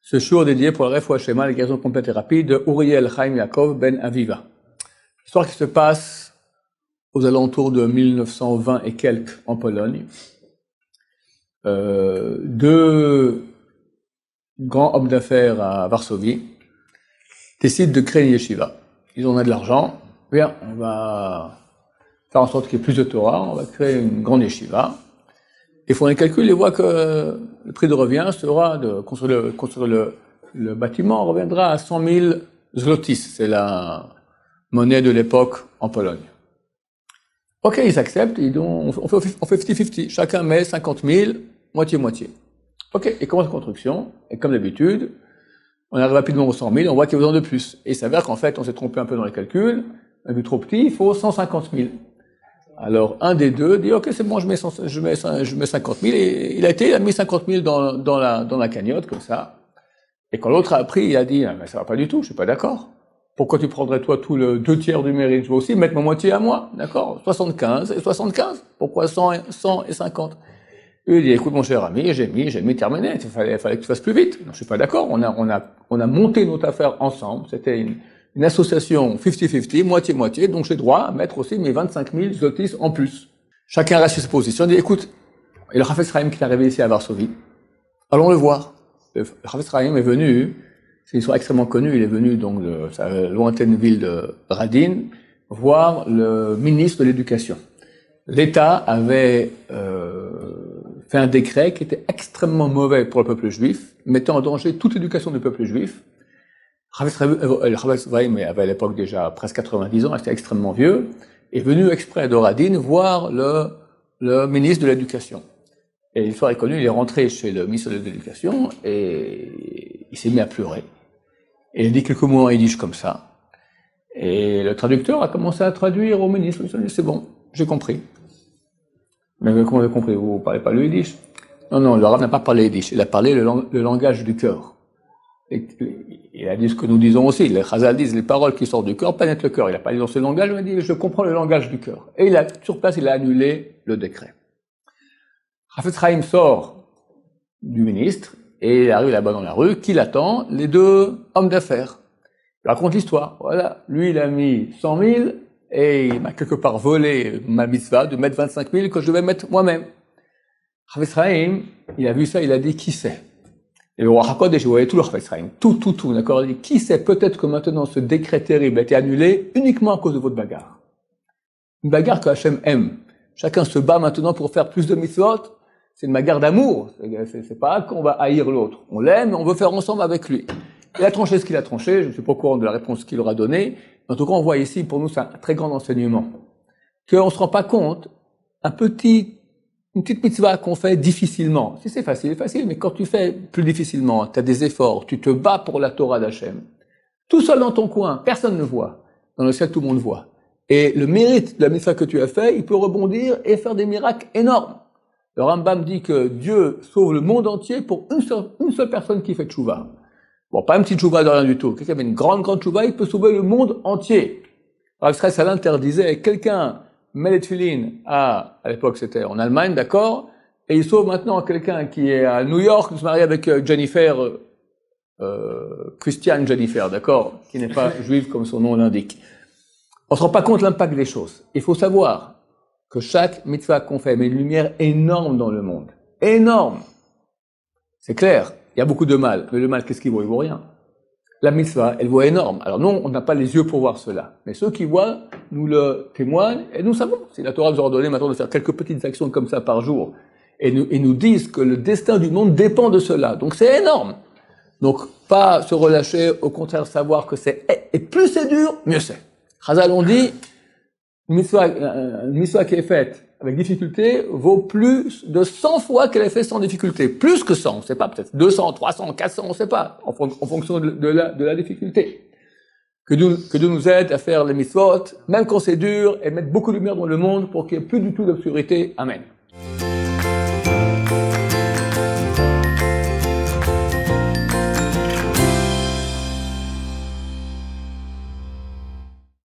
Ce jour dédié pour le Refoua Shema, la guérison complète et rapide de Uriel Chaim Yaakov Ben Aviva. Histoire qui se passe aux alentours de 1920 et quelques en Pologne. Deux grands hommes d'affaires à Varsovie décident de créer une yeshiva. Ils ont de l'argent. Bien, on va faire en sorte qu'il y ait plus de Torah, on va créer une grande yeshiva. Ils font les calculs et voient que le prix de revient sera de construire le bâtiment reviendra à 100 000 zlotys. C'est la monnaie de l'époque en Pologne. Ok, ils acceptent, on fait 50-50. Chacun met 50 000, moitié-moitié. Ok, et commence la construction. Et comme d'habitude, on arrive rapidement aux 100 000, on voit qu'il y a besoin de plus. Et il s'avère qu'en fait, on s'est trompé un peu dans les calculs. On a vu trop petit, il faut 150 000. Alors, un des deux dit, ok, c'est bon, je mets 50 000, et il a mis 50 000 dans la cagnotte, comme ça. Et quand l'autre a appris, il a dit, ah, mais ça va pas du tout, je suis pas d'accord. Pourquoi tu prendrais, toi, tout le 2/3 du mérite? Je vais aussi mettre ma moitié à moi, d'accord? 75 et 75. Pourquoi 100 et 50? Il dit, écoute, mon cher ami, j'ai mis, terminé. Il fallait que tu fasses plus vite. Non, je suis pas d'accord. On a monté notre affaire ensemble. C'était une association 50-50, moitié-moitié, donc j'ai droit à mettre aussi mes 25 000 zlotys en plus. Chacun reste sur sa position. Il dit, écoute, et le Chafetz Chaim qui est arrivé ici à Varsovie, allons le voir. Le Chafetz Chaim est venu, c'est une histoire extrêmement connue, il est venu donc de sa lointaine ville de Radin, voir le ministre de l'Éducation. L'État avait fait un décret qui était extrêmement mauvais pour le peuple juif, mettant en danger toute l'éducation du peuple juif. Le Chafetz Chaim avait à l'époque déjà presque 90 ans, il était extrêmement vieux, est venu exprès de Radin voir le ministre de l'Éducation. Et l'histoire est connue, il est rentré chez le ministre de l'Éducation et il s'est mis à pleurer. Et il a dit quelques mots en yiddish comme ça. Et le traducteur a commencé à traduire au ministre. Il a dit, c'est bon, j'ai compris. Mais comment vous avez compris? Vous ne parlez pas le yiddish? Non, le Rav n'a pas parlé yiddish. Il a parlé le langage du cœur. Et il a dit ce que nous disons aussi. Les Chazal disent, les paroles qui sortent du cœur pénètrent le cœur. Il a parlé dans ce langage, il a dit, je comprends le langage du cœur. Et sur place, il a annulé le décret. Chafetz Chaim sort du ministre et il arrive là-bas dans la rue. Qui l'attend? Les deux hommes d'affaires. Il raconte l'histoire. Voilà. Lui, il a mis 100 000 et il m'a quelque part volé ma mitzvah de mettre 25 000 que je devais mettre moi-même. Chafetz Chaim, il a vu ça, il a dit qui sait? Et le roi HaKodesh, vous voyez tout le Chafetz Chaim, tout, d'accord? Il dit qui sait, peut-être que maintenant ce décret terrible a été annulé uniquement à cause de votre bagarre. Une bagarre que Hachem aime. Chacun se bat maintenant pour faire plus de mitzvot. C'est une bagarre d'amour. C'est pas qu'on va haïr l'autre. On l'aime, mais on veut faire ensemble avec lui. Il a tranché ce qu'il a tranché. Je ne suis pas au courant de la réponse qu'il aura donnée. En tout cas, on voit ici, pour nous, c'est un très grand enseignement. Qu'on se rend pas compte, une petite mitzvah qu'on fait difficilement. Si c'est facile, mais quand tu fais plus difficilement, tu as des efforts, tu te bats pour la Torah d'Hachem. Tout seul dans ton coin, personne ne voit. Dans le ciel, tout le monde voit. Et le mérite de la mitzvah que tu as fait, il peut rebondir et faire des miracles énormes. Le Rambam dit que Dieu sauve le monde entier pour une seule personne qui fait tchouva. Bon, pas une petite tchouva de rien du tout. Quelqu'un qui avait une grande tchouva, il peut sauver le monde entier. Rav Stress l'interdisait. Quelqu'un met les tefilines à l'époque c'était en Allemagne, d'accord, et il sauve maintenant quelqu'un qui est à New York, qui se marie avec Jennifer, Christiane Jennifer, d'accord, qui n'est pas juive comme son nom l'indique. On se rend pas compte de l'impact des choses. Il faut savoir que chaque mitzvah qu'on fait met une lumière énorme dans le monde. Énorme. C'est clair. Il y a beaucoup de mal. Mais le mal, qu'est-ce qu'il vaut? Il vaut rien. La mitzvah, elle vaut énorme. Alors non, on n'a pas les yeux pour voir cela. Mais ceux qui voient nous le témoignent et nous savons. Si la Torah nous a ordonné maintenant de faire quelques petites actions comme ça par jour et nous disent que le destin du monde dépend de cela. Donc c'est énorme. Donc pas se relâcher, au contraire savoir que et plus c'est dur, mieux c'est. Chazal on dit, une mitzvah qui est faite avec difficulté vaut plus de 100 fois qu'elle est faite sans difficulté. Plus que 100, on sait pas, peut-être 200, 300, 400, on sait pas, en fonction de la difficulté. Que Dieu nous aide à faire les mitzvot, même quand c'est dur, et mettre beaucoup de lumière dans le monde pour qu'il n'y ait plus du tout d'obscurité. Amen.